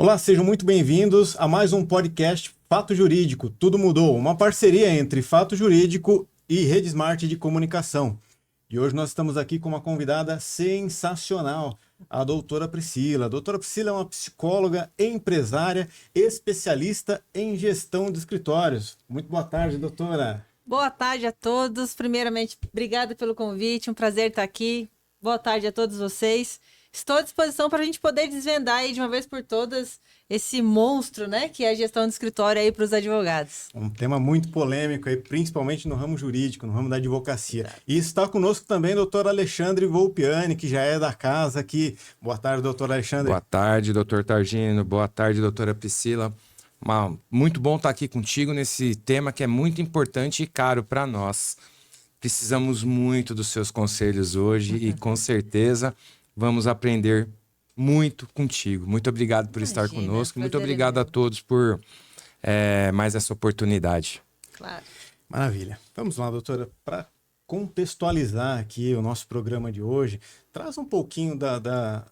Olá, sejam muito bem-vindos a mais um podcast Fato Jurídico. Tudo mudou, uma parceria entre Fato Jurídico e Rede Smart de Comunicação. E hoje nós estamos aqui com uma convidada sensacional, a doutora Priscila. A doutora Priscila é uma psicóloga, empresária, especialista em gestão de escritórios. Muito boa tarde, doutora. Boa tarde a todos. Primeiramente, obrigada pelo convite, um prazer estar aqui. Boa tarde a todos vocês. Estou à disposição para a gente poder desvendar aí de uma vez por todas esse monstro, né, que é a gestão de escritório aí para os advogados. Um tema muito polêmico aí, principalmente no ramo jurídico, no ramo da advocacia. E está conosco também o doutor Alexandre Volpiani, que já é da casa aqui. Boa tarde, doutor Alexandre. Boa tarde, doutor Targino. Boa tarde, doutora Priscila. Muito bom estar aqui contigo nesse tema que é muito importante e caro para nós. Precisamos muito dos seus conselhos hoje e com certeza vamos aprender muito contigo. Muito obrigado por estar conosco. Muito obrigado a todos por mais essa oportunidade. Claro. Maravilha. Vamos lá, doutora, para contextualizar aqui o nosso programa de hoje, traz um pouquinho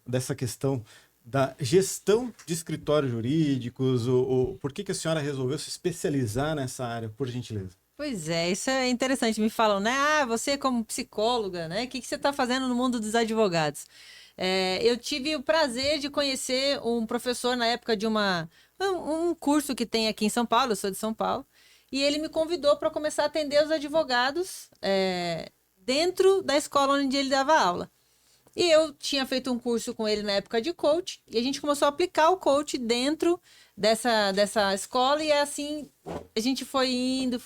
dessa questão da gestão de escritórios jurídicos, por que a senhora resolveu se especializar nessa área, por gentileza? Pois é, isso é interessante. Me falam, né? Você como psicóloga, né? O que você está fazendo no mundo dos advogados? Eu tive o prazer de conhecer um professor na época de um curso que tem aqui em São Paulo, eu sou de São Paulo, e ele me convidou para começar a atender os advogados dentro da escola onde ele dava aula. E eu tinha feito um curso com ele na época de coach, e a gente começou a aplicar o coach dentro dessa escola, e assim a gente foi indo,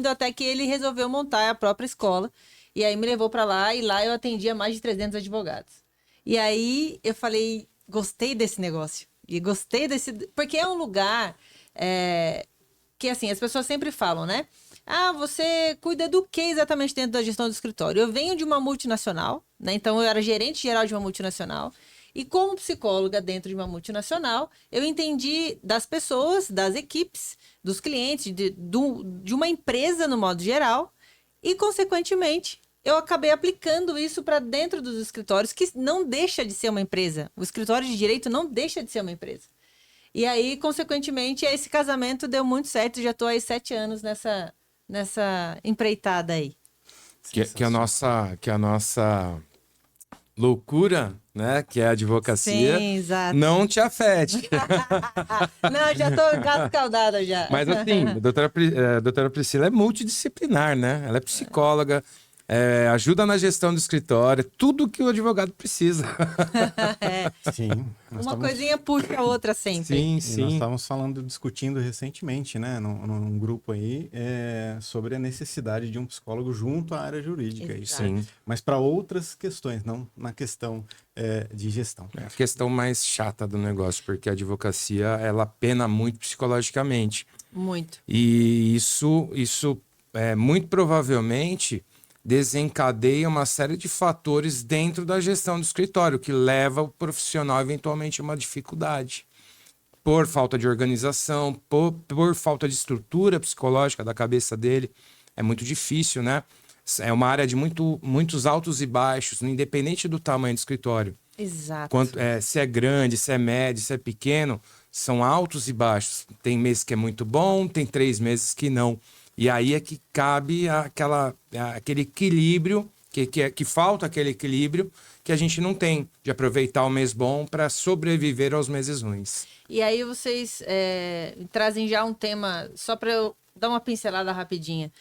até que ele resolveu montar a própria escola. E aí me levou para lá, e lá eu atendia mais de 300 advogados. E aí eu falei, gostei desse negócio. E gostei porque é um lugar que assim, as pessoas sempre falam, né? Você cuida do que exatamente dentro da gestão do escritório? Eu venho de uma multinacional, né? Então eu era gerente geral de uma multinacional. E como psicóloga dentro de uma multinacional, eu entendi das pessoas, das equipes, dos clientes, de uma empresa no modo geral. E, consequentemente, eu acabei aplicando isso para dentro dos escritórios, que não deixa de ser uma empresa. O escritório de direito não deixa de ser uma empresa. E aí, consequentemente, esse casamento deu muito certo. Já estou aí 7 anos nessa empreitada aí. Que a nossa loucura, né, que é a advocacia, sim, exato, não te afete. Não, já tô gascaldada já. Mas assim, a doutora Priscila é multidisciplinar, né? Ela é psicóloga, ajuda na gestão do escritório, tudo que o advogado precisa. Sim. Uma coisinha puxa a outra sempre. Sim, E sim. nós estávamos discutindo recentemente, né, num grupo aí, sobre a necessidade de um psicólogo junto à área jurídica. Isso, Sim. mas para outras questões, não na questão de gestão. É a questão mais chata do negócio, porque a advocacia, ela pena muito psicologicamente. Muito. E isso muito provavelmente desencadeia uma série de fatores dentro da gestão do escritório, que leva o profissional eventualmente a uma dificuldade. Por falta de organização, por falta de estrutura psicológica da cabeça dele. É muito difícil, né? É uma área de muitos altos e baixos, independente do tamanho do escritório. Exato. Se é grande, se é médio, se é pequeno, são altos e baixos. Tem mês que é muito bom, tem 3 meses que não. E aí é que cabe aquele equilíbrio, que falta aquele equilíbrio que a gente não tem, de aproveitar o mês bom para sobreviver aos meses ruins. E aí vocês trazem já um tema, só para eu dar uma pincelada rapidinha.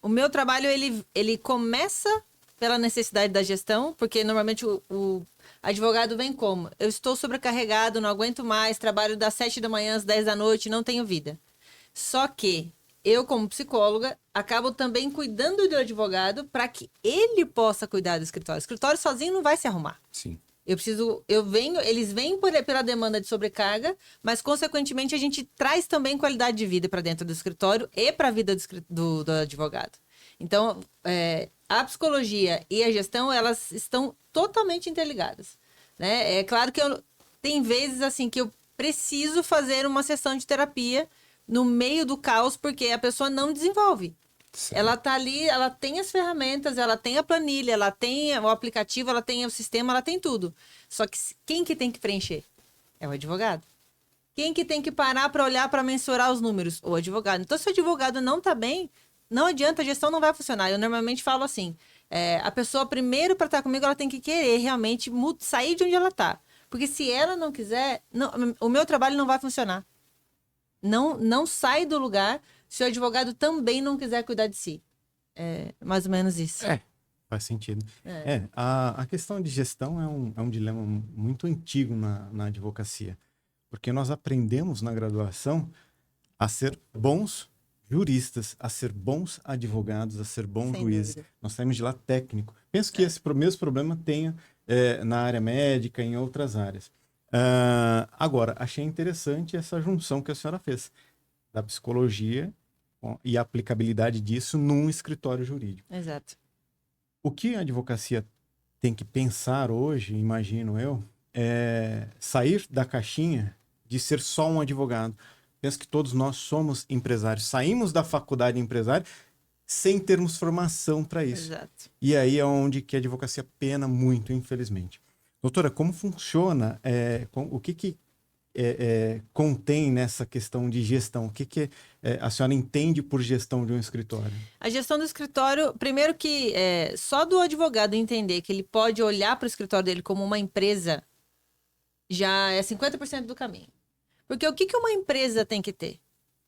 O meu trabalho, ele começa pela necessidade da gestão, porque normalmente o advogado vem como? Eu estou sobrecarregado, não aguento mais, trabalho das 7 da manhã às 10 da noite, não tenho vida. Só que eu, como psicóloga, acabo também cuidando do advogado para que ele possa cuidar do escritório. O escritório sozinho não vai se arrumar. Sim. Eles vêm pela demanda de sobrecarga, mas, consequentemente, a gente traz também qualidade de vida para dentro do escritório e para a vida do advogado. Então, a psicologia e a gestão, elas estão totalmente interligadas, né? É claro que tem vezes assim que eu preciso fazer uma sessão de terapia no meio do caos, porque a pessoa não desenvolve. Sim. Ela tá ali, ela tem as ferramentas, ela tem a planilha, ela tem o aplicativo, ela tem o sistema, ela tem tudo. Só que quem que tem que preencher? É o advogado. Quem que tem que parar para olhar, para mensurar os números? O advogado. Então, se o advogado não está bem, não adianta, a gestão não vai funcionar. Eu normalmente falo assim, a pessoa primeiro para estar comigo, ela tem que querer realmente sair de onde ela está. Porque se ela não quiser, o meu trabalho não vai funcionar. Não sai do lugar se o advogado também não quiser cuidar de si. É mais ou menos isso. Faz sentido. A questão de gestão é um dilema muito antigo na advocacia. Porque nós aprendemos na graduação a ser bons juristas, a ser bons advogados, a ser bons Sem juízes. dúvida. Nós saímos de lá técnico. Penso que esse mesmo problema tenha na área médica, em outras áreas. Agora, achei interessante essa junção que a senhora fez da psicologia e a aplicabilidade disso num escritório jurídico. Exato. O que a advocacia tem que pensar hoje, imagino eu, é sair da caixinha de ser só um advogado. Penso que todos nós somos empresários. Saímos da faculdade de empresário sem termos formação para isso. Exato. E aí é onde que a advocacia pena muito, infelizmente. Doutora, como funciona? O que contém nessa questão de gestão? O que a senhora entende por gestão de um escritório? A gestão do escritório, primeiro que só do advogado entender que ele pode olhar para o escritório dele como uma empresa, já é 50% do caminho. Porque o que uma empresa tem que ter?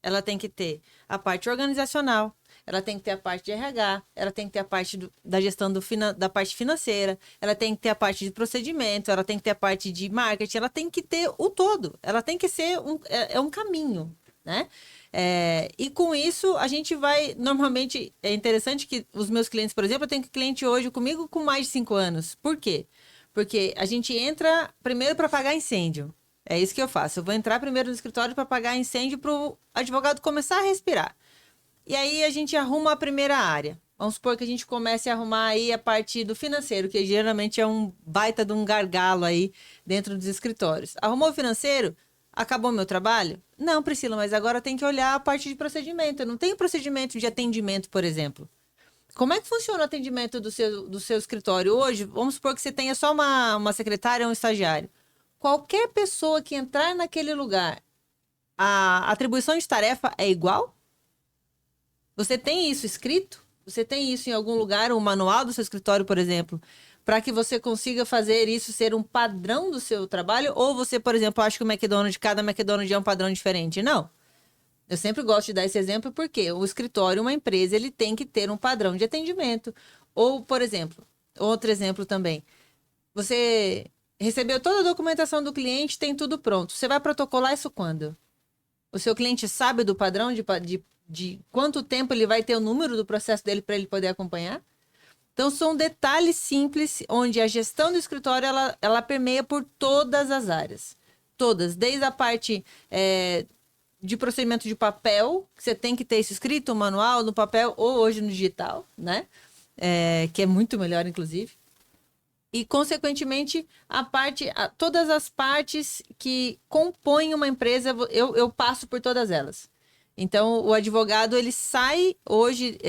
Ela tem que ter a parte organizacional, ela tem que ter a parte de RH, ela tem que ter a parte da gestão da parte financeira, ela tem que ter a parte de procedimento, ela tem que ter a parte de marketing, ela tem que ter o todo. Ela tem que ser um caminho, né? E com isso, a gente vai... Normalmente, é interessante que os meus clientes, por exemplo, eu tenho cliente hoje comigo com mais de 5 anos. Por quê? Porque a gente entra primeiro para apagar incêndio. É isso que eu faço. Eu vou entrar primeiro no escritório para apagar incêndio para o advogado começar a respirar. E aí a gente arruma a primeira área. Vamos supor que a gente comece a arrumar aí a parte do financeiro, que geralmente é um baita de um gargalo aí dentro dos escritórios. Arrumou o financeiro? Acabou o meu trabalho? Não, Priscila, mas agora tem que olhar a parte de procedimento. Eu não tenho procedimento de atendimento, por exemplo. Como é que funciona o atendimento do seu escritório hoje? Vamos supor que você tenha só uma secretária ou um estagiário. Qualquer pessoa que entrar naquele lugar, a atribuição de tarefa é igual? Você tem isso escrito? Você tem isso em algum lugar, um manual do seu escritório, por exemplo, para que você consiga fazer isso ser um padrão do seu trabalho? Ou você, por exemplo, acha que cada McDonald's é um padrão diferente? Não. Eu sempre gosto de dar esse exemplo porque o escritório, uma empresa, ele tem que ter um padrão de atendimento. Ou, por exemplo, outro exemplo também. Você recebeu toda a documentação do cliente, tem tudo pronto. Você vai protocolar isso quando? O seu cliente sabe do padrão de quanto tempo ele vai ter o número do processo dele para ele poder acompanhar? Então, são detalhes simples onde a gestão do escritório, ela permeia por todas as áreas. Todas, desde a parte de procedimento de papel, que você tem que ter isso escrito, manual, no papel, ou hoje no digital, né? Que é muito melhor, inclusive. E, consequentemente, todas as partes que compõem uma empresa, eu passo por todas elas. Então, o advogado, ele sai hoje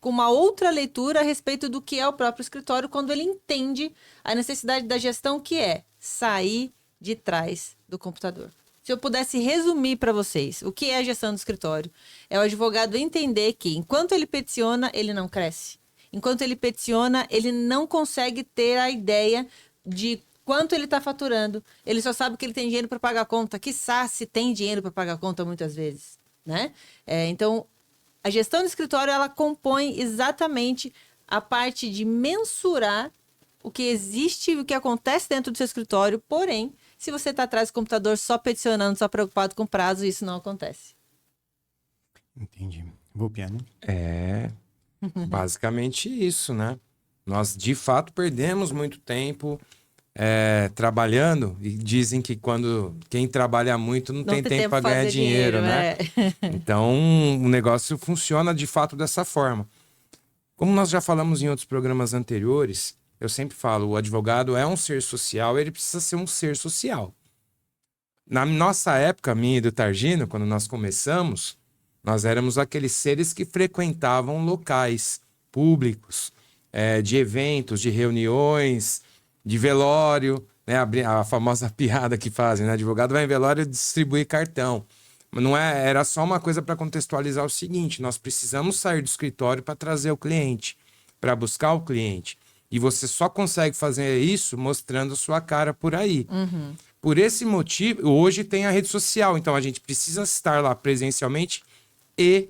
com uma outra leitura a respeito do que é o próprio escritório, quando ele entende a necessidade da gestão, que é sair de trás do computador. Se eu pudesse resumir para vocês o que é a gestão do escritório, é o advogado entender que, enquanto ele peticiona, ele não cresce. Enquanto ele peticiona, ele não consegue ter a ideia de quanto ele está faturando. Ele só sabe que ele tem dinheiro para pagar a conta. Quiçá se tem dinheiro para pagar a conta muitas vezes, né? Então, a gestão do escritório, ela compõe exatamente a parte de mensurar o que existe e o que acontece dentro do seu escritório. Porém, se você está atrás do computador só peticionando, só preocupado com prazo, isso não acontece. Entendi. Vou piano. Basicamente isso, né? Nós, de fato, perdemos muito tempo trabalhando e dizem que quem trabalha muito não tem tempo para ganhar dinheiro, né? Então, o negócio funciona de fato dessa forma. Como nós já falamos em outros programas anteriores, eu sempre falo, o advogado é um ser social, ele precisa ser um ser social. Na nossa época, minha e do Targino, quando nós começamos, nós éramos aqueles seres que frequentavam locais públicos, de eventos, de reuniões, de velório. né, a famosa piada que fazem, né? Advogado vai em velório distribuir cartão. Mas não é, era só uma coisa para contextualizar o seguinte: nós precisamos sair do escritório para trazer o cliente, para buscar o cliente. E você só consegue fazer isso mostrando sua cara por aí. Por esse motivo, hoje tem a rede social, então a gente precisa estar lá presencialmente e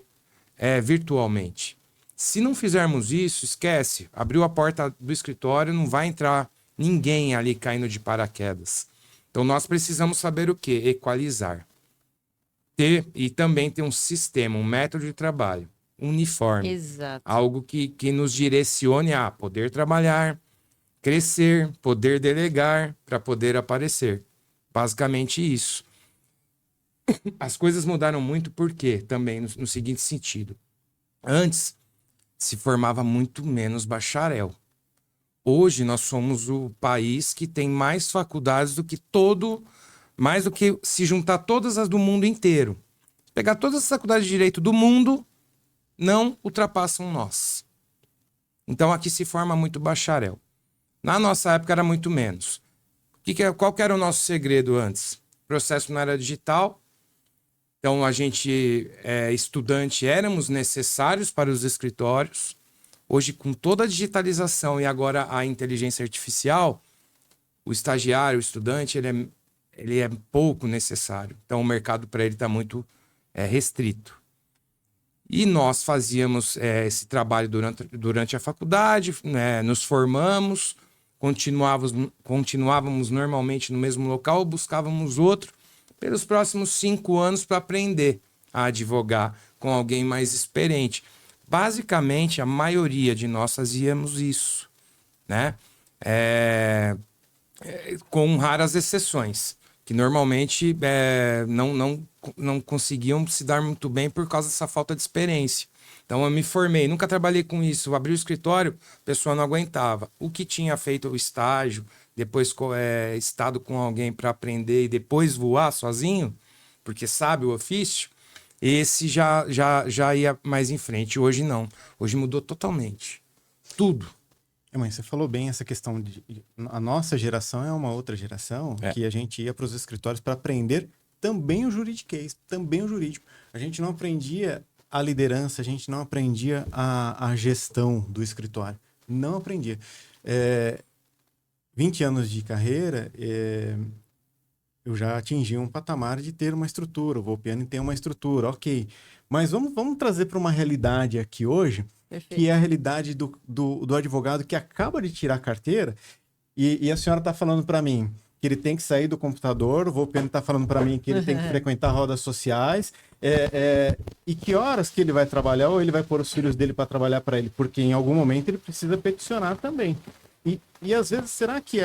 virtualmente. Se não fizermos isso, esquece. Abriu a porta do escritório, não vai entrar ninguém ali caindo de paraquedas. Então nós precisamos saber o quê? Equalizar. E também ter um sistema, um método de trabalho uniforme. Exato. Algo que nos direcione a poder trabalhar, crescer, poder delegar para poder aparecer. Basicamente isso. As coisas mudaram muito porque também no seguinte sentido. Antes se formava muito menos bacharel. Hoje nós somos o país que tem mais faculdades do que mais do que se juntar todas as do mundo inteiro. Pegar todas as faculdades de direito do mundo, não ultrapassam nós. Então aqui se forma muito bacharel. Na nossa época era muito menos. Qual que era o nosso segredo antes? O processo não era digital. Então a gente, estudante, éramos necessários para os escritórios. Hoje, com toda a digitalização e agora a inteligência artificial, o estagiário, o estudante, ele é pouco necessário. Então o mercado para ele está muito restrito. E nós fazíamos esse trabalho durante a faculdade, né, nos formamos, continuávamos normalmente no mesmo local, buscávamos outro pelos próximos 5 anos para aprender a advogar com alguém mais experiente. Basicamente, a maioria de nós fazíamos isso, né? Com raras exceções, que normalmente não conseguiam se dar muito bem por causa dessa falta de experiência. Então eu me formei, nunca trabalhei com isso, abri o escritório, a pessoa não aguentava. O que tinha feito o estágio, depois estado com alguém para aprender e depois voar sozinho, porque sabe o ofício, esse já ia mais em frente. Hoje não, hoje mudou totalmente. Tudo. Mas você falou bem essa questão a nossa geração é uma outra geração que a gente ia para os escritórios para aprender também o juridiquês, também o jurídico. A gente não aprendia a liderança, a gente não aprendia a gestão do escritório. Não aprendia. 20 anos de carreira, eu já atingi um patamar de ter uma estrutura. O Volpiani tem uma estrutura, ok. Mas vamos trazer para uma realidade aqui hoje, Perfeito. Que é a realidade do advogado que acaba de tirar a carteira e a senhora está falando para mim que ele tem que sair do computador, o Volpiani está falando para mim que ele tem que frequentar rodas sociais, e que horas que ele vai trabalhar ou ele vai pôr os filhos dele para trabalhar para ele, porque em algum momento ele precisa peticionar também. E às vezes, será que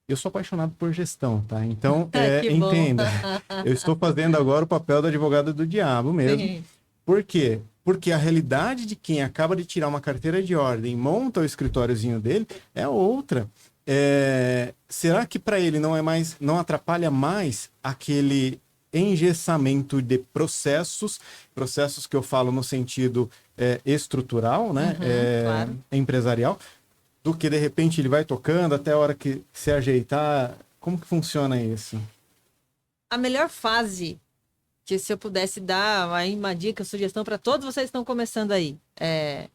eu sou apaixonado por gestão, tá? Então, entenda, eu estou fazendo agora o papel do advogado do diabo mesmo. Sim. Por quê? Porque a realidade de quem acaba de tirar uma carteira de ordem, monta o escritóriozinho dele, é outra. Será que para ele não atrapalha mais aquele engessamento de processos que eu falo no sentido estrutural, né? Claro. Empresarial, do que de repente ele vai tocando até a hora que se ajeitar? Como que funciona isso? A melhor fase, que se eu pudesse dar aí uma dica, sugestão para todos vocês que estão começando aí, é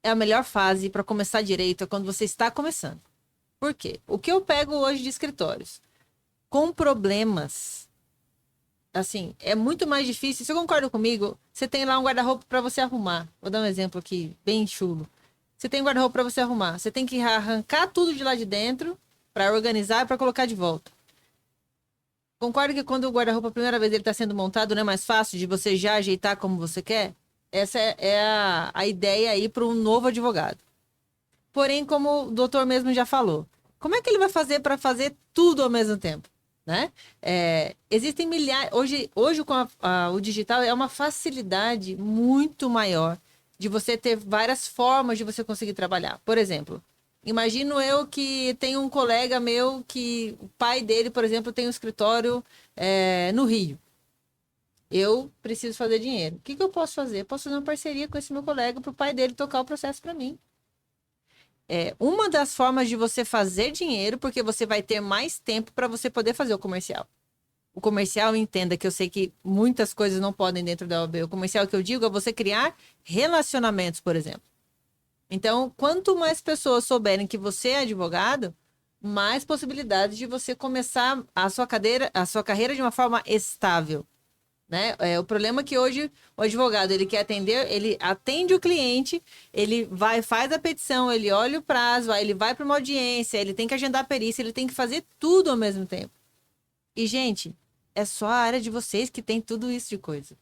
a melhor fase para começar direito é quando você está começando. Por quê? O que eu pego hoje de escritórios com problemas, assim, é muito mais difícil. Você concorda comigo? Você tem lá um guarda-roupa para você arrumar. Vou dar um exemplo aqui, bem chulo. Você tem um guarda-roupa para você arrumar. Você tem que arrancar tudo de lá de dentro para organizar e para colocar de volta. Concorda que quando o guarda-roupa, a primeira vez ele está sendo montado, não é mais fácil de você já ajeitar como você quer? Essa é a ideia aí para um novo advogado. Porém, como o doutor mesmo já falou, como é que ele vai fazer para fazer tudo ao mesmo tempo? Né? Existem milhares... Hoje com o digital é uma facilidade muito maior de você ter várias formas de você conseguir trabalhar. Por exemplo, imagino eu que tenho um colega meu que o pai dele, por exemplo, tem um escritório no Rio. Eu preciso fazer dinheiro. O que eu posso fazer? Eu posso fazer uma parceria com esse meu colega para o pai dele tocar o processo para mim. é uma das formas de você fazer dinheiro, porque você vai ter mais tempo para você poder fazer o comercial. O comercial, entenda que eu sei que muitas coisas não podem dentro da OAB. O comercial que eu digo é você criar relacionamentos, por exemplo. Então, quanto mais pessoas souberem que você é advogado, mais possibilidades de você começar a sua carreira de uma forma estável, né? O problema é que hoje o advogado, ele quer atender, ele atende o cliente, ele faz a petição, ele olha o prazo, aí ele vai para uma audiência, ele tem que agendar a perícia, ele tem que fazer tudo ao mesmo tempo. E, gente, é só a área de vocês que tem tudo isso de coisa.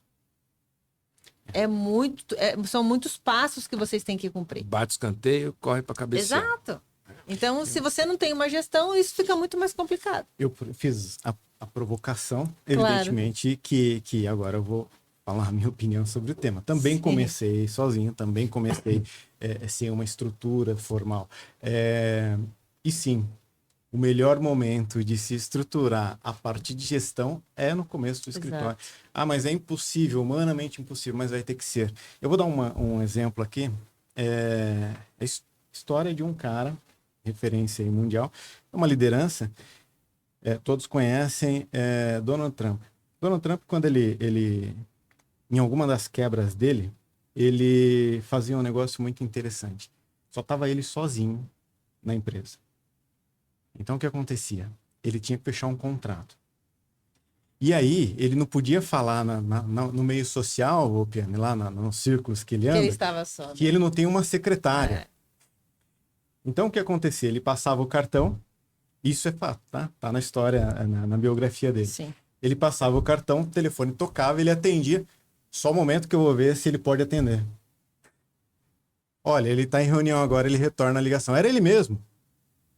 São muitos passos que vocês têm que cumprir. Bate escanteio, corre para cabecear. Exato. Então, se você não tem uma gestão, isso fica muito mais complicado. Eu fiz a provocação, Claro. evidentemente, que agora eu vou falar a minha opinião sobre o tema. Também Sim. comecei sozinho, também comecei sem uma estrutura formal. E sim, o melhor momento de se estruturar a parte de gestão é no começo do escritório. Exato. Ah, mas é impossível, humanamente impossível, mas vai ter que ser. Eu vou dar um exemplo aqui. A história de um cara, referência aí mundial, é uma liderança, todos conhecem Donald Trump. Donald Trump, quando ele, em alguma das quebras dele, ele fazia um negócio muito interessante. Só estava ele sozinho na empresa. Então, o que acontecia? Ele tinha que fechar um contrato. E aí, ele não podia falar no meio social, ou Piane, lá nos círculos que ele anda, Que ele estava só. Né? que ele não tem uma secretária. Então, o que acontecia? Ele passava o cartão, isso é fato, tá? Tá na história, na biografia dele. Sim. Ele passava o cartão, o telefone tocava, ele atendia. Só o momento que eu vou ver se ele pode atender. Olha, ele tá em reunião agora, ele retorna a ligação. Era ele mesmo.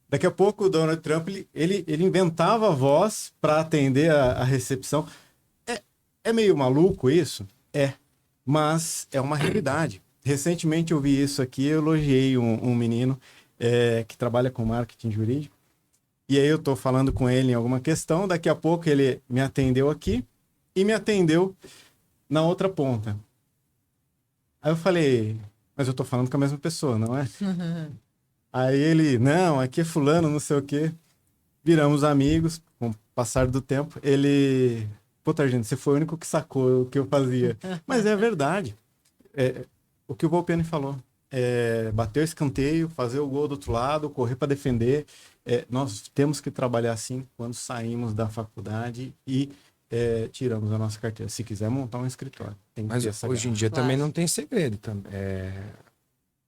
Daqui a pouco o Donald Trump, ele inventava a voz para atender a recepção. É meio maluco isso? Mas é uma realidade. Recentemente eu vi isso aqui, eu elogiei um menino que trabalha com marketing jurídico. E aí eu tô falando com ele em alguma questão, daqui a pouco ele me atendeu aqui e me atendeu na outra ponta. Aí eu falei, mas eu tô falando com a mesma pessoa, não é? Aí ele, não, aqui é fulano, não sei o quê. Viramos amigos, com o passar do tempo. Ele, puta, gente, você foi o único que sacou o que eu fazia. Mas é verdade. O que o Volpiani falou. Bater o escanteio, fazer o gol do outro lado, correr para defender. Nós temos que trabalhar assim quando saímos da faculdade e tiramos a nossa carteira. Se quiser montar um escritório. Tem que Mas ter essa hoje em garra. dia também não tem segredo.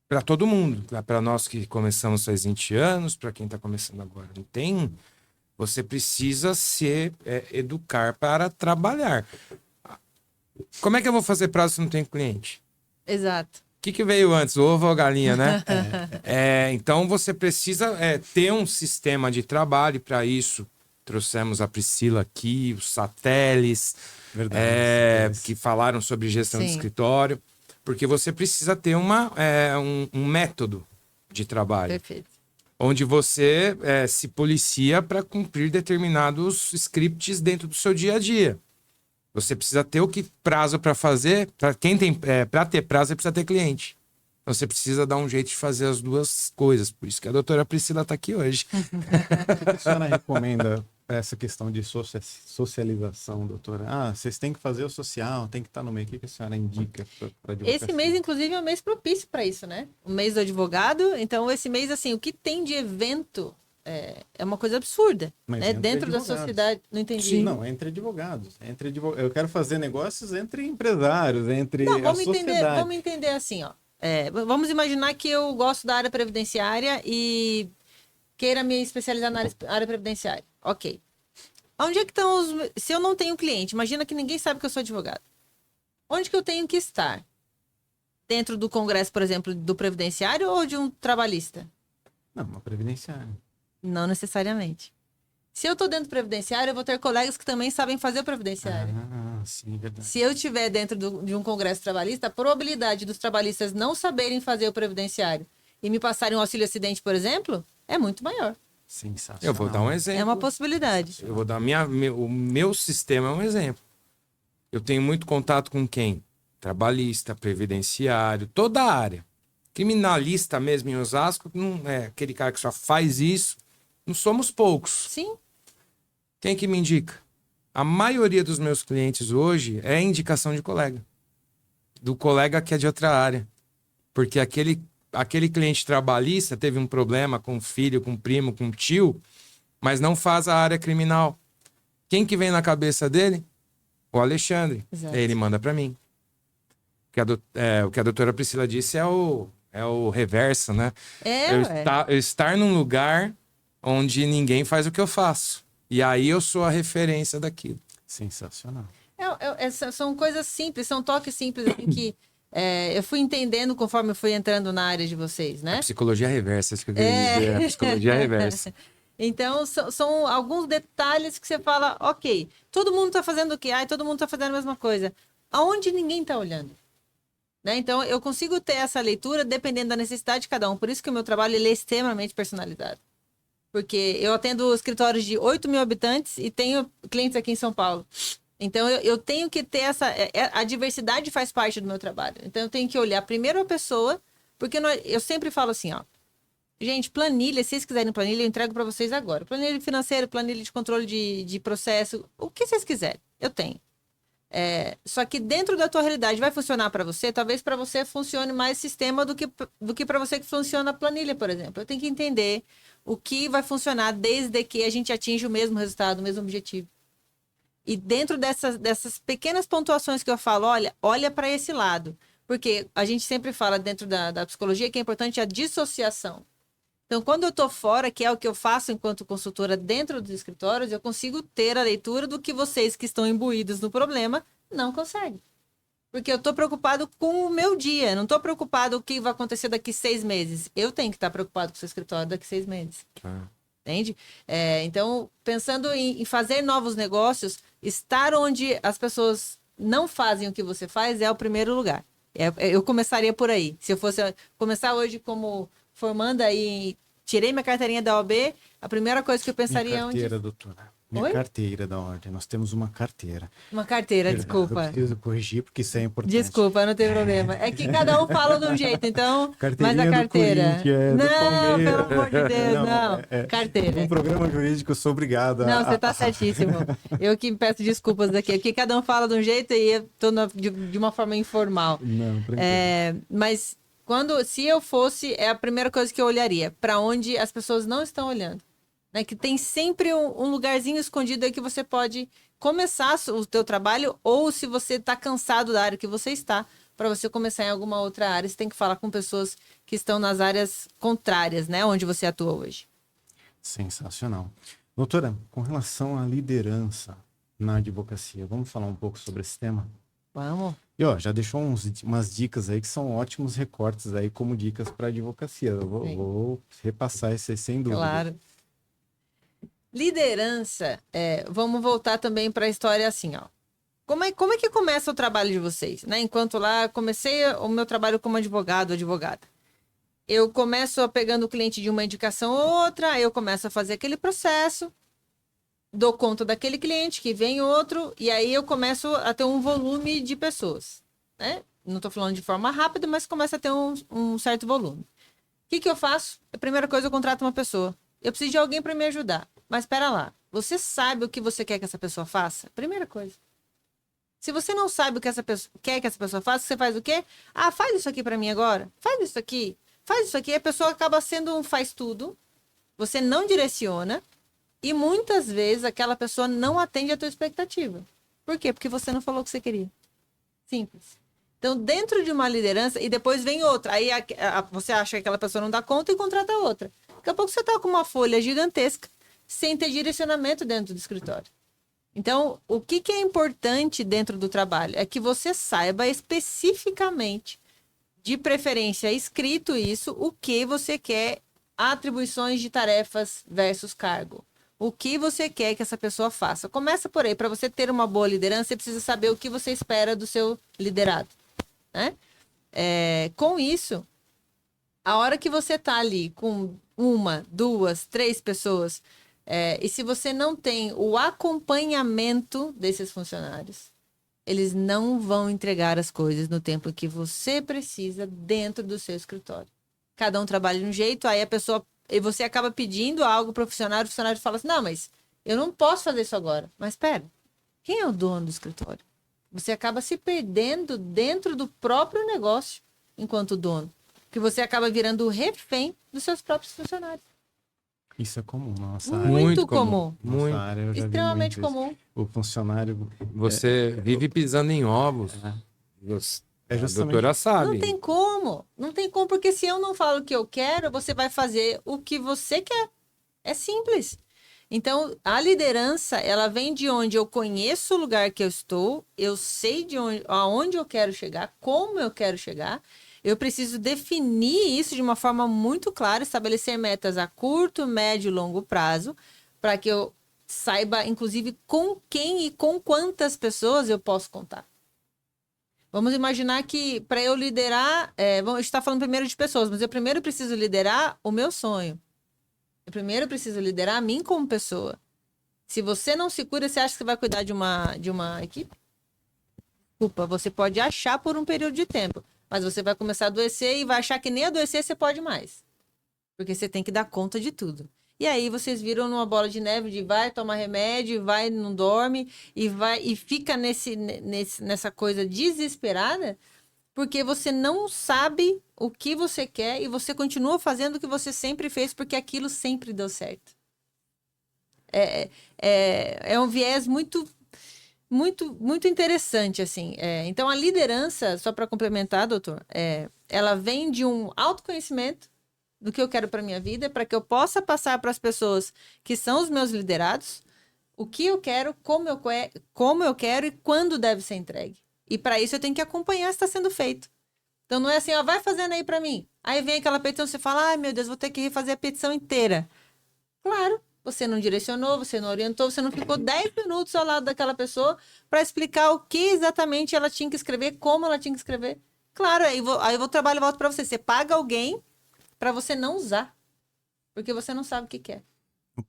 Para todo mundo. Para nós que começamos faz 20 anos, para quem está começando agora. Não tem. Você precisa se educar para trabalhar. Como é que eu vou fazer prazo se não tem cliente? Exato. O que veio antes, o ovo ou a galinha, né? Então você precisa ter um sistema de trabalho para isso. Trouxemos a Priscila aqui, os satélites, que falaram sobre gestão de escritório, porque você precisa ter um método de trabalho. Perfeito. Onde você se policia para cumprir determinados scripts dentro do seu dia a dia. Você precisa ter prazo para fazer. Para quem tem para ter prazo, você precisa ter cliente. Então você precisa dar um jeito de fazer as duas coisas. Por isso que a doutora Priscila está aqui hoje. O que a senhora recomenda essa questão de socialização, doutora? Vocês têm que fazer o social, tem que estar no meio. O que a senhora indica para advocacia? Esse mês, inclusive, é um mês propício para isso, né? O mês do advogado. Então, esse mês, assim, o que tem de evento é uma coisa absurda, Mas né? entre Dentro da advogados. sociedade. Não entendi. Sim, não, entre advogados. Eu quero fazer negócios entre empresários, entre a sociedade. Vamos entender assim, ó. Vamos imaginar que eu gosto da área previdenciária e queira me especializar na área previdenciária. Ok. Onde é que estão os... Se eu não tenho cliente, imagina que ninguém sabe que eu sou advogado. Onde que eu tenho que estar? Dentro do congresso, por exemplo, do previdenciário ou de um trabalhista? Não, uma previdenciária. Não necessariamente. Se eu estou dentro do previdenciário, eu vou ter colegas que também sabem fazer o previdenciário. Sim, verdade. Se eu estiver dentro de um congresso trabalhista, a probabilidade dos trabalhistas não saberem fazer o previdenciário e me passarem um auxílio acidente, por exemplo, é muito maior. Sensacional. Eu vou dar um exemplo. É uma possibilidade. Eu vou dar o meu sistema é um exemplo. Eu tenho muito contato com quem? Trabalhista, previdenciário, toda a área. Criminalista mesmo em Osasco, não é aquele cara que só faz isso. Não somos poucos. Sim. Quem que me indica? A maioria dos meus clientes hoje é indicação de colega. Do colega que é de outra área. Porque aquele cliente trabalhista teve um problema com o filho, com o primo, com o tio, mas não faz a área criminal. Quem que vem na cabeça dele? O Alexandre. Exato. Ele manda para mim. O que a doutora Priscila disse é o reverso, né? Eu estar num lugar onde ninguém faz o que eu faço. E aí eu sou a referência daquilo. Sensacional. São coisas simples, são toques simples assim, que eu fui entendendo conforme eu fui entrando na área de vocês, né? A psicologia reversa, isso que eu queria dizer. A psicologia reversa. Então, são alguns detalhes que você fala, ok, todo mundo tá fazendo o quê? Todo mundo tá fazendo a mesma coisa. Aonde ninguém tá olhando? Né? Então, eu consigo ter essa leitura dependendo da necessidade de cada um. Por isso que o meu trabalho ele é extremamente personalizado. Porque eu atendo escritórios de 8 mil habitantes e tenho clientes aqui em São Paulo. Então, eu tenho que ter a diversidade faz parte do meu trabalho. Então, eu tenho que olhar primeiro a pessoa, porque eu sempre falo assim, ó. Gente, planilha, se vocês quiserem planilha, eu entrego para vocês agora. Planilha financeira, planilha de controle de processo, o que vocês quiserem, eu tenho. Só que dentro da tua realidade vai funcionar para você, talvez para você funcione mais sistema do que para você que funciona a planilha, por exemplo. Eu tenho que entender o que vai funcionar desde que a gente atinja o mesmo resultado, o mesmo objetivo. E dentro dessas pequenas pontuações que eu falo, olha para esse lado. Porque a gente sempre fala dentro da psicologia que é importante a dissociação. Então, quando eu estou fora, que é o que eu faço enquanto consultora dentro dos escritórios, eu consigo ter a leitura do que vocês que estão imbuídos no problema não conseguem. Porque eu estou preocupado com o meu dia, não estou preocupado com o que vai acontecer daqui 6 meses. Eu tenho que estar preocupado com o seu escritório daqui 6 meses. Entende? Então, pensando em fazer novos negócios, estar onde as pessoas não fazem o que você faz é o primeiro lugar. Eu começaria por aí. Se eu fosse começar hoje como formanda e tirei minha carteirinha da OAB, a primeira coisa que eu pensaria minha carteira, doutora. Minha carteira da ordem. Nós temos uma carteira. Uma carteira, desculpa. Eu preciso corrigir porque isso é importante. Desculpa, não tem problema. É que cada um fala de um jeito, então... Mas a carteira... Não, pelo amor de Deus, não. Carteira. Um programa jurídico, eu sou obrigado Não, você tá certíssimo. Eu que peço desculpas daqui, porque cada um fala de um jeito e eu tô de uma forma informal. Não, mas... Se eu fosse, é a primeira coisa que eu olharia, para onde as pessoas não estão olhando. Né? Que tem sempre um lugarzinho escondido aí que você pode começar o teu trabalho, ou se você está cansado da área que você está, para você começar em alguma outra área, você tem que falar com pessoas que estão nas áreas contrárias, né? Onde você atua hoje. Sensacional. Doutora, com relação à liderança na advocacia, vamos falar um pouco sobre esse tema? Vamos. E já deixou umas dicas aí que são ótimos recortes aí como dicas para advocacia. Eu vou repassar isso aí sem dúvida. Claro. Liderança, vamos voltar também para a história assim, ó. Como é que começa o trabalho de vocês? Né? Enquanto lá, comecei o meu trabalho como advogada. Eu começo pegando o cliente de uma indicação ou outra, aí eu começo a fazer aquele processo, dou conta daquele cliente, que vem outro, e aí eu começo a ter um volume de pessoas, né? Não estou falando de forma rápida, mas começa a ter um certo volume. O que eu faço? A primeira coisa, eu contrato uma pessoa. Eu preciso de alguém para me ajudar. Mas espera lá, você sabe o que você quer que essa pessoa faça? Primeira coisa. Se você não sabe o que quer que essa pessoa faça, você faz o quê? Faz isso aqui para mim agora. Faz isso aqui. A pessoa acaba sendo um faz tudo. Você não direciona. E muitas vezes aquela pessoa não atende a tua expectativa. Por quê? Porque você não falou o que você queria. Simples. Então, dentro de uma liderança, e depois vem outra. Aí você acha que aquela pessoa não dá conta e contrata outra. Daqui a pouco você está com uma folha gigantesca, sem ter direcionamento dentro do escritório. Então, o que é importante dentro do trabalho? É que você saiba especificamente, de preferência escrito isso, o que você quer, atribuições de tarefas versus cargo. O que você quer que essa pessoa faça. Começa por aí. Para você ter uma boa liderança, você precisa saber o que você espera do seu liderado. Né? Com isso, a hora que você está ali com 1, 2, 3 pessoas, e se você não tem o acompanhamento desses funcionários, eles não vão entregar as coisas no tempo que você precisa dentro do seu escritório. Cada um trabalha de um jeito, aí e você acaba pedindo algo para o funcionário fala assim, não, mas eu não posso fazer isso agora. Mas espera, quem é o dono do escritório? Você acaba se perdendo dentro do próprio negócio enquanto dono, que você acaba virando o refém dos seus próprios funcionários. Isso é comum, nossa área. Muito comum. Nossa área, eu já vi Extremamente muito isso. comum. O funcionário... Você vive pisando em ovos. É A justamente... doutora sabe. Não tem como. Não tem como, porque se eu não falo o que eu quero, você vai fazer o que você quer. É simples. Então, a liderança, ela vem de onde eu conheço o lugar que eu estou, eu sei aonde eu quero chegar, como eu quero chegar. Eu preciso definir isso de uma forma muito clara, estabelecer metas a curto, médio e longo prazo, para que eu saiba, inclusive, com quem e com quantas pessoas eu posso contar. Vamos imaginar que para eu liderar, a gente está falando primeiro de pessoas, mas eu primeiro preciso liderar o meu sonho. Eu primeiro preciso liderar a mim como pessoa. Se você não se cuida, você acha que você vai cuidar de uma equipe? Desculpa, você pode achar por um período de tempo, mas você vai começar a adoecer e vai achar que nem adoecer você pode mais. Porque você tem que dar conta de tudo. E aí vocês viram numa bola de neve de vai tomar remédio, vai, não dorme, e fica nessa coisa desesperada, porque você não sabe o que você quer e você continua fazendo o que você sempre fez, porque aquilo sempre deu certo. É um viés muito, muito, muito interessante, assim. Então, a liderança, só para complementar, doutor, ela vem de um autoconhecimento do que eu quero para minha vida, para que eu possa passar para as pessoas que são os meus liderados, o que eu quero, como eu quero e quando deve ser entregue. E para isso eu tenho que acompanhar se está sendo feito. Então não é assim, ó, vai fazendo aí para mim. Aí vem aquela petição, você fala, ai meu Deus, vou ter que refazer a petição inteira. Claro, você não direcionou, você não orientou, você não ficou 10 minutos ao lado daquela pessoa para explicar o que exatamente ela tinha que escrever, como ela tinha que escrever. Claro, aí eu trabalho e volto para você. Você paga alguém para você não usar, porque você não sabe o que quer.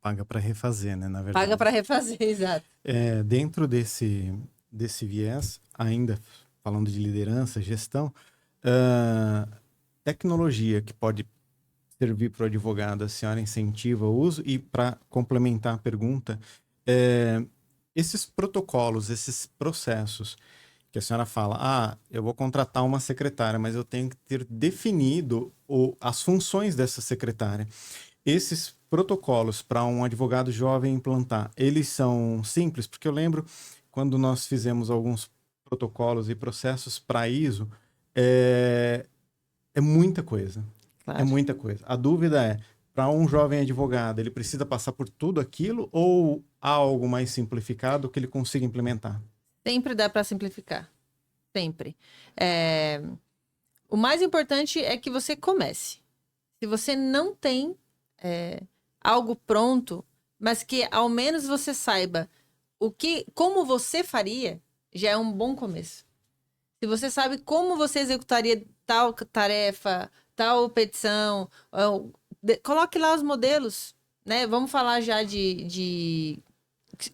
Paga para refazer, né, na verdade. Paga para refazer, exato. Dentro desse viés, ainda falando de liderança, gestão, tecnologia que pode servir para o advogado, a senhora incentiva o uso? E para complementar a pergunta, esses protocolos, esses processos que a senhora fala, eu vou contratar uma secretária, mas eu tenho que ter definido as funções dessa secretária. Esses protocolos para um advogado jovem implantar, eles são simples? Porque eu lembro quando nós fizemos alguns protocolos e processos para ISO, é muita coisa. Claro. É muita coisa. A dúvida é, para um jovem advogado, ele precisa passar por tudo aquilo ou há algo mais simplificado que ele consiga implementar? Sempre dá para simplificar. Sempre. O mais importante é que você comece. Se você não tem algo pronto, mas que ao menos você saiba como você faria, já é um bom começo. Se você sabe como você executaria tal tarefa, tal petição, coloque lá os modelos, né? Vamos falar já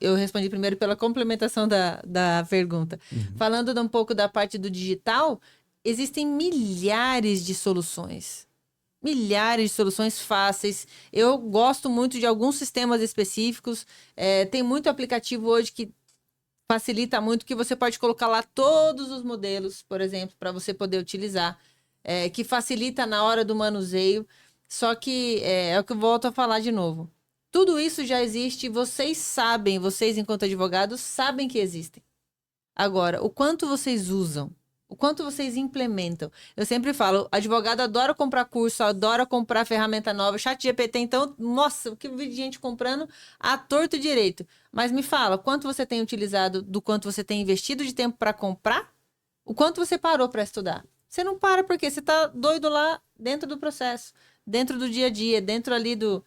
eu respondi primeiro pela complementação da pergunta. Uhum. Falando um pouco da parte do digital, existem milhares de soluções. Milhares de soluções fáceis. Eu gosto muito de alguns sistemas específicos. Tem muito aplicativo hoje que facilita muito, que você pode colocar lá todos os modelos, por exemplo, para você poder utilizar, que facilita na hora do manuseio. Só que é o que eu volto a falar de novo. Tudo isso já existe, vocês enquanto advogados, sabem que existem. Agora, o quanto vocês usam? O quanto vocês implementam? Eu sempre falo, advogado adora comprar curso, adora comprar ferramenta nova, ChatGPT, então, nossa, o que eu vi de gente comprando à torto e direito. Mas me fala, quanto você tem utilizado, do quanto você tem investido de tempo para comprar? O quanto você parou para estudar? Você não para porque você está doido lá dentro do processo, dentro do dia a dia, dentro ali do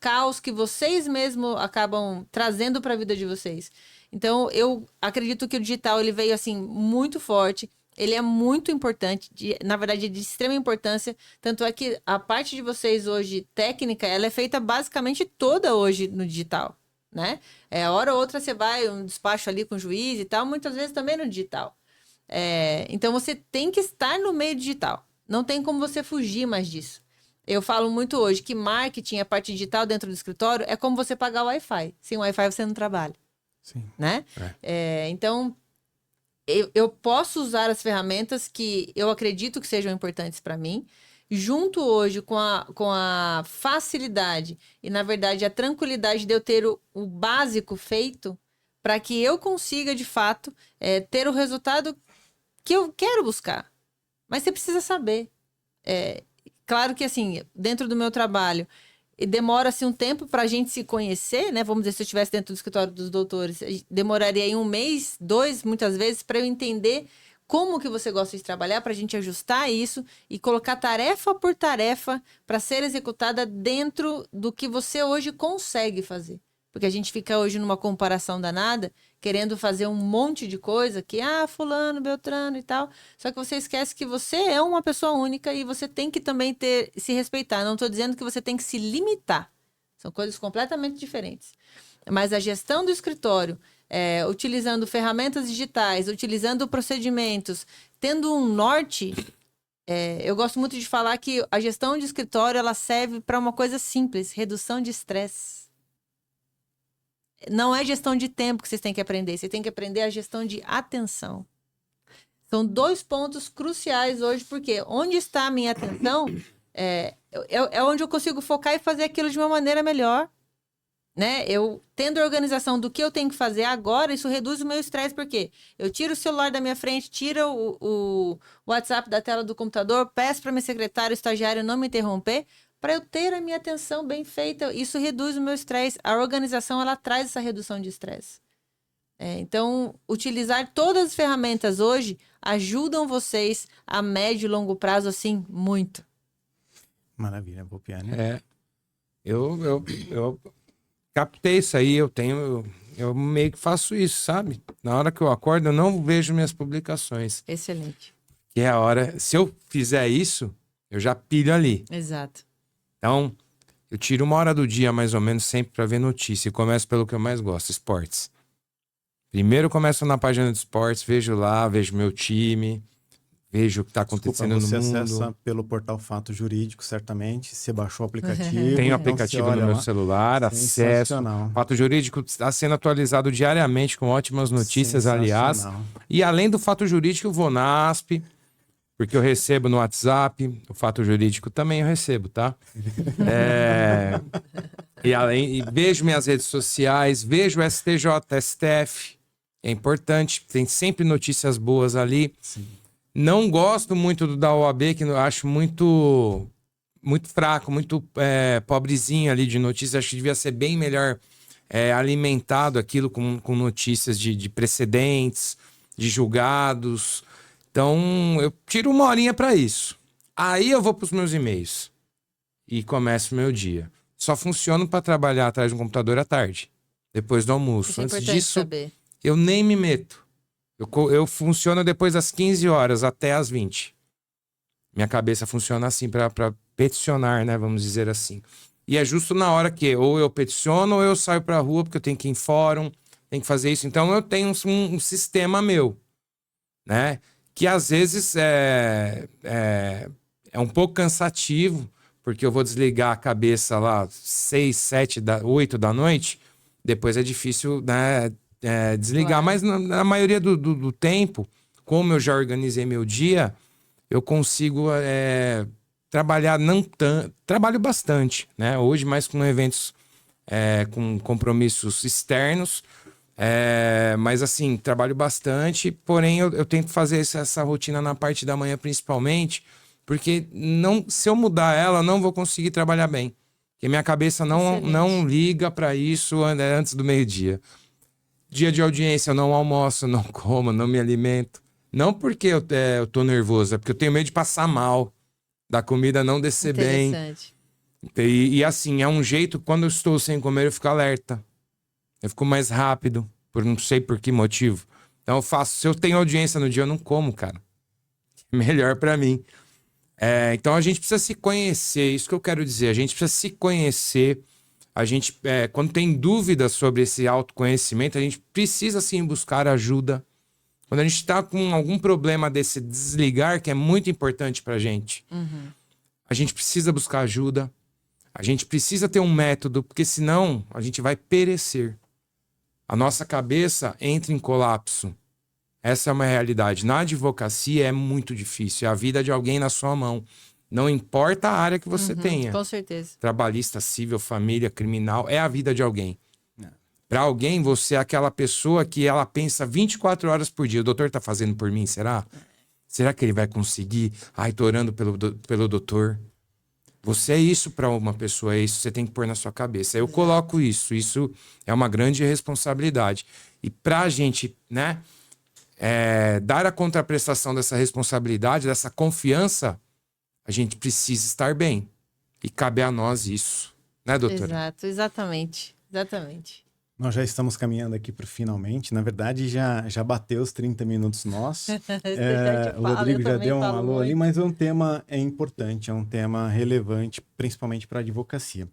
caos que vocês mesmos acabam trazendo para a vida de vocês. Então, eu acredito que o digital ele veio assim muito forte, ele é muito importante, na verdade é de extrema importância, tanto é que a parte de vocês hoje técnica, ela é feita basicamente toda hoje no digital. né? Hora ou outra você vai, um despacho ali com o juiz e tal, muitas vezes também no digital. Então você tem que estar no meio digital. Não tem como você fugir mais disso. Eu falo muito hoje que marketing, a parte digital dentro do escritório, é como você pagar o Wi-Fi. Sem Wi-Fi você não trabalha. Sim. Né? Então, eu posso usar as ferramentas que eu acredito que sejam importantes para mim, junto hoje com a facilidade e, na verdade, a tranquilidade de eu ter o básico feito para que eu consiga, de fato, ter o resultado que eu quero buscar. Mas você precisa saber. Claro que, assim, dentro do meu trabalho, demora-se um tempo para a gente se conhecer, né? Vamos dizer, se eu estivesse dentro do escritório dos doutores, demoraria aí 1 mês, 2, muitas vezes, para eu entender como que você gosta de trabalhar, para a gente ajustar isso e colocar tarefa por tarefa para ser executada dentro do que você hoje consegue fazer. Porque a gente fica hoje numa comparação danada, querendo fazer um monte de coisa que, fulano, beltrano e tal. Só que você esquece que você é uma pessoa única e você tem que também se respeitar. Não estou dizendo que você tem que se limitar. São coisas completamente diferentes. Mas a gestão do escritório, utilizando ferramentas digitais, utilizando procedimentos, tendo um norte, eu gosto muito de falar que a gestão de escritório ela serve para uma coisa simples, redução de estresse. Não é gestão de tempo que vocês têm que aprender. Você tem que aprender a gestão de atenção. São 2 pontos cruciais hoje, porque onde está a minha atenção é onde eu consigo focar e fazer aquilo de uma maneira melhor. Né? Eu tendo a organização do que eu tenho que fazer agora, isso reduz o meu estresse, porque eu tiro o celular da minha frente, tiro o WhatsApp da tela do computador, peço para minha secretária, o estagiário não me interromper, para eu ter a minha atenção bem feita. Isso reduz o meu estresse. A organização, ela traz essa redução de estresse. Então, utilizar todas as ferramentas hoje ajudam vocês a médio e longo prazo, assim, muito. Maravilha, Volpiani. Eu captei isso aí, eu meio que faço isso, sabe? Na hora que eu acordo, eu não vejo minhas publicações. Excelente. Que é a hora, se eu fizer isso, eu já pilho ali. Exato. Então, eu tiro 1 hora do dia, mais ou menos, sempre para ver notícia. E começo pelo que eu mais gosto, esportes. Primeiro eu começo na página de esportes, vejo lá, vejo meu time, vejo o que está acontecendo no mundo. Você acessa pelo portal Fato Jurídico, certamente. Você baixou o aplicativo. Tem o então aplicativo no meu celular, acesso. Fato Jurídico está sendo atualizado diariamente com ótimas notícias, aliás. E além do Fato Jurídico, eu vou na ASP, porque eu recebo no WhatsApp. O Fato Jurídico também eu recebo, tá? E vejo minhas redes sociais, vejo o STJ, STF. É importante, tem sempre notícias boas ali. Sim. Não gosto muito do da OAB, que eu acho muito fraco, muito pobrezinho ali de notícias. Acho que devia ser bem melhor alimentado aquilo com notícias de precedentes, de julgados. Então, eu tiro 1 horinha para isso. Aí eu vou para os meus e-mails e começo o meu dia. Só funciono para trabalhar atrás de um computador à tarde, depois do almoço. Isso é Antes importante disso, saber. eu nem me meto. Eu funciono depois das 15 horas até as 20. Minha cabeça funciona assim para peticionar, né? Vamos dizer assim. E é justo na hora que ou eu peticiono ou eu saio para a rua, porque eu tenho que ir em fórum, tenho que fazer isso. Então eu tenho um sistema meu, né? Que às vezes é um pouco cansativo, porque eu vou desligar a cabeça lá 6, 7, 8 da noite, depois é difícil, né, desligar. Claro. Mas na maioria do tempo, como eu já organizei meu dia, eu consigo trabalhar trabalho bastante, né? Hoje mais com eventos com compromissos externos, mas assim, trabalho bastante, porém eu tento fazer essa rotina na parte da manhã principalmente, porque se eu mudar ela, não vou conseguir trabalhar bem. Porque minha cabeça não liga para isso antes do meio-dia. Dia de audiência, eu não almoço, não como, não me alimento. Não porque eu tô nervoso, é porque eu tenho medo de passar mal, da comida não descer bem. E assim, é um jeito, quando eu estou sem comer, eu fico alerta. Eu fico mais rápido, por não sei por que motivo. Então eu faço, se eu tenho audiência no dia, eu não como, cara. Melhor pra mim. Então a gente precisa se conhecer, isso que eu quero dizer. A gente precisa se conhecer, A gente, quando tem dúvidas sobre esse autoconhecimento, a gente precisa sim buscar ajuda. Quando a gente está com algum problema desse desligar, que é muito importante para a gente precisa buscar ajuda. A gente precisa ter um método, porque senão a gente vai perecer. A nossa cabeça entra em colapso. Essa é uma realidade. Na advocacia é muito difícil. É a vida de alguém na sua mão. Não importa a área que você tenha. Com certeza. Trabalhista, civil, família, criminal. É a vida de alguém. Para alguém, você é aquela pessoa que ela pensa 24 horas por dia. O doutor tá fazendo por mim, será? Será que ele vai conseguir? Ai, tô orando pelo doutor. Você é isso para uma pessoa, é isso que você tem que pôr na sua cabeça. Eu coloco isso. Isso é uma grande responsabilidade. E pra gente, né, dar a contraprestação dessa responsabilidade, dessa confiança, a gente precisa estar bem. E cabe a nós isso. Né, doutora? Exato, exatamente. Exatamente. Nós já estamos caminhando aqui para finalmente. Na verdade, já bateu os 30 minutos nós. O Rodrigo já deu um alô ali, mas é um tema importante, é um tema relevante, principalmente para a advocacia.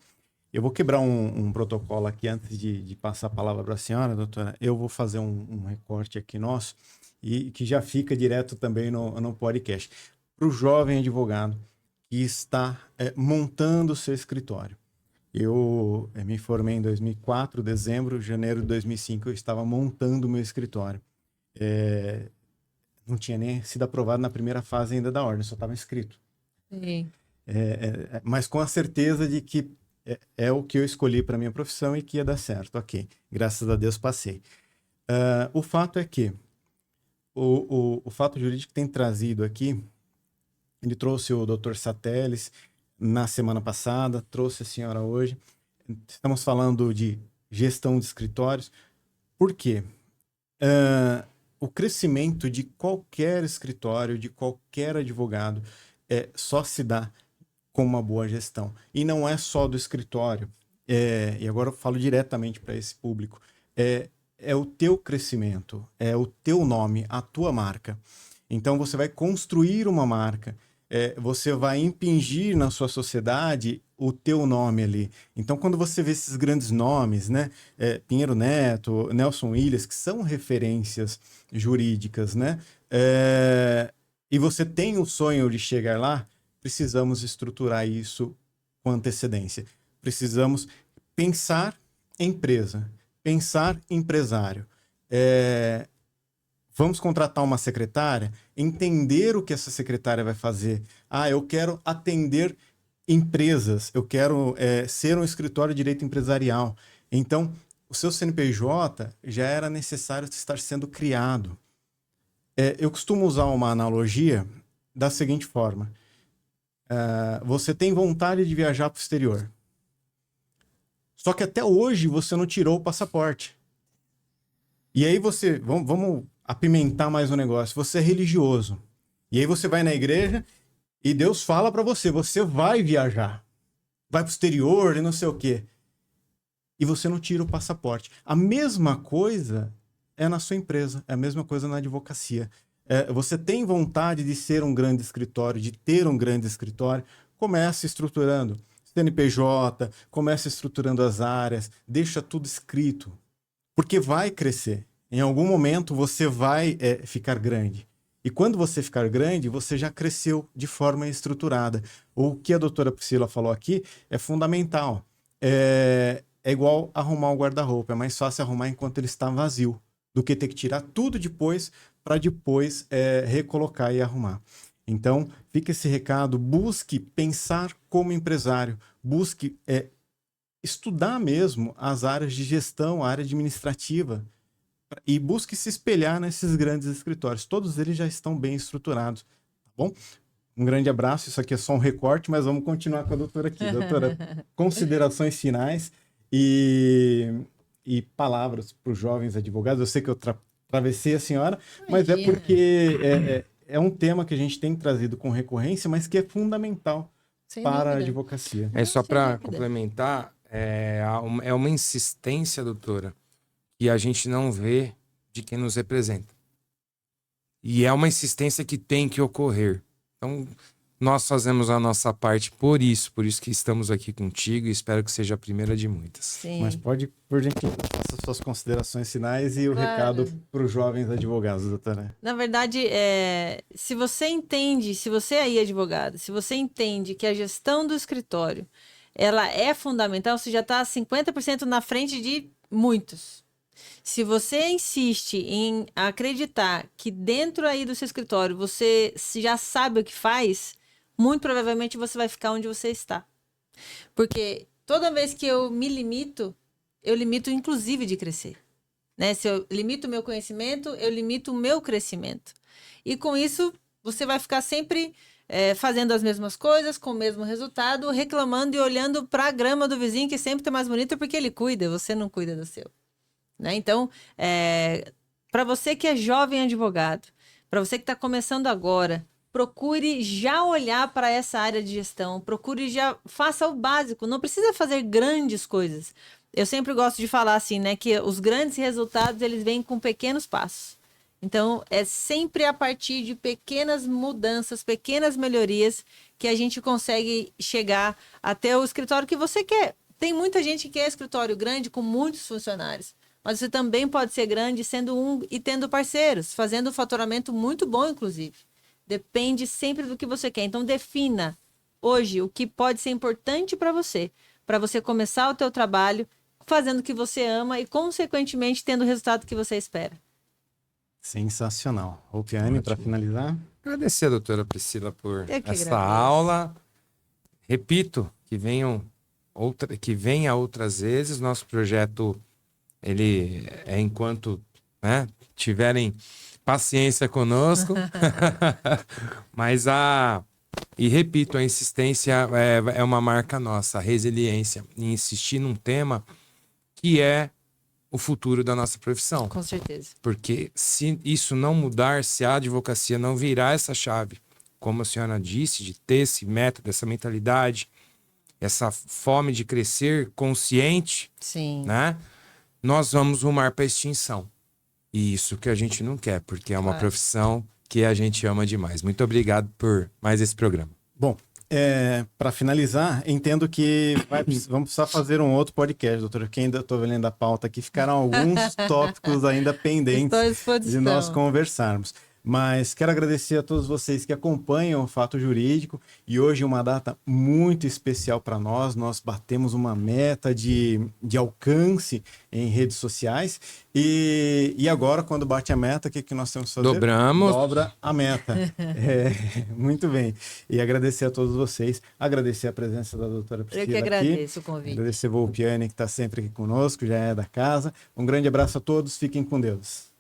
Eu vou quebrar um protocolo aqui antes de passar a palavra para a senhora, doutora. Eu vou fazer um recorte aqui nosso e que já fica direto também no podcast. Para o jovem advogado que está montando o seu escritório. Eu me formei em 2004, dezembro, janeiro de 2005, eu estava montando o meu escritório. Não tinha nem sido aprovado na primeira fase ainda da ordem, só estava inscrito. Sim. Mas com a certeza de que é o que eu escolhi para minha profissão e que ia dar certo. Ok, graças a Deus passei. O fato é que o fato jurídico tem trazido aqui, ele trouxe o Dr. Sateles na semana passada, trouxe a senhora hoje. Estamos falando de gestão de escritórios. Por quê? O crescimento de qualquer escritório, de qualquer advogado, só se dá com uma boa gestão. E não é só do escritório. E agora eu falo diretamente para esse público. É o teu crescimento, é o teu nome, a tua marca. Então você vai construir uma marca. Você vai impingir na sua sociedade o teu nome ali. Então, quando você vê esses grandes nomes, né? Pinheiro Neto, Nelson Williams, que são referências jurídicas, né? E você tem o sonho de chegar lá, precisamos estruturar isso com antecedência. Precisamos pensar empresa, pensar empresário. Vamos contratar uma secretária, entender o que essa secretária vai fazer. Eu quero atender empresas, eu quero ser um escritório de direito empresarial. Então, o seu CNPJ já era necessário estar sendo criado. Eu costumo usar uma analogia da seguinte forma. Você tem vontade de viajar para o exterior. Só que até hoje você não tirou o passaporte. E aí você... Vamos apimentar mais o negócio. Você é religioso. E aí você vai na igreja e Deus fala para você, você vai viajar. Vai pro exterior e não sei o quê. E você não tira o passaporte. A mesma coisa é na sua empresa. É a mesma coisa na advocacia. Você tem vontade de ser um grande escritório, de ter um grande escritório, comece estruturando CNPJ, comece estruturando as áreas, deixa tudo escrito. Porque vai crescer. Em algum momento você vai ficar grande. E quando você ficar grande, você já cresceu de forma estruturada. O que a doutora Priscila falou aqui é fundamental. É igual arrumar um guarda-roupa. É mais fácil arrumar enquanto ele está vazio do que ter que tirar tudo depois para depois recolocar e arrumar. Então, fica esse recado. Busque pensar como empresário. Busque estudar mesmo as áreas de gestão, a área administrativa. E busque se espelhar nesses grandes escritórios. Todos eles já estão bem estruturados, tá bom? Um grande abraço. Isso aqui é só um recorte, mas vamos continuar com a doutora aqui. Doutora, considerações finais e palavras para os jovens advogados. Eu sei que eu travessei a senhora, mas é porque é um tema que a gente tem trazido com recorrência, mas que é fundamental para a advocacia. Só para complementar, é uma insistência, doutora, que a gente não vê de quem nos representa. E é uma insistência que tem que ocorrer. Então, nós fazemos a nossa parte por isso que estamos aqui contigo e espero que seja a primeira de muitas. Sim. Mas pode, por gentileza, faça suas considerações finais e o Claro. recado para os jovens advogados, doutora. Na verdade, se você entende, se você aí é advogado, se você entende que a gestão do escritório, ela é fundamental, você já está 50% na frente de muitos. Se você insiste em acreditar que dentro aí do seu escritório você já sabe o que faz, muito provavelmente você vai ficar onde você está. Porque toda vez que eu me limito, eu limito inclusive de crescer. Né? Se eu limito o meu conhecimento, eu limito o meu crescimento. E com isso, você vai ficar sempre fazendo as mesmas coisas, com o mesmo resultado, reclamando e olhando para a grama do vizinho, que sempre está mais bonita porque ele cuida, você não cuida do seu. Né? Então, para você que é jovem advogado, para você que está começando agora, procure já olhar para essa área de gestão, procure já, faça o básico, não precisa fazer grandes coisas. Eu sempre gosto de falar assim, né, que os grandes resultados, eles vêm com pequenos passos. Então, é sempre a partir de pequenas mudanças, pequenas melhorias, que a gente consegue chegar até o escritório que você quer. Tem muita gente que quer escritório grande com muitos funcionários, mas você também pode ser grande sendo e tendo parceiros, fazendo um faturamento muito bom, inclusive. Depende sempre do que você quer. Então, defina hoje o que pode ser importante para você começar o teu trabalho fazendo o que você ama e, consequentemente, tendo o resultado que você espera. Sensacional. Roupiane, para finalizar. Agradecer a doutora Priscila por essa agradeço. aula. Repito, que venha outras vezes. Nosso projeto, ele é enquanto, né, tiverem paciência conosco. Mas e repito, a insistência é uma marca nossa, a resiliência em insistir num tema que é o futuro da nossa profissão. Com certeza. Porque se isso não mudar, se a advocacia não virar essa chave, como a senhora disse, de ter esse método, essa mentalidade, essa fome de crescer consciente, Sim. né? Nós vamos rumar para a extinção. E isso que a gente não quer, porque é uma profissão que a gente ama demais. Muito obrigado por mais esse programa. Bom, para finalizar, entendo que vamos precisar fazer um outro podcast, doutora, que ainda estou lendo a pauta aqui, ficaram alguns tópicos ainda pendentes Estou à disposição. de nós conversarmos. Mas quero agradecer a todos vocês que acompanham o Fato Jurídico e hoje uma data muito especial para nós. Nós batemos uma meta de alcance em redes sociais e agora, quando bate a meta, o que nós temos que fazer? Dobramos. Dobra a meta. Muito bem. E agradecer a todos vocês, agradecer a presença da doutora Priscila Eu que aqui. agradeço o convite. Agradecer a Volpiane, que está sempre aqui conosco, já é da casa. Um grande abraço a todos, fiquem com Deus.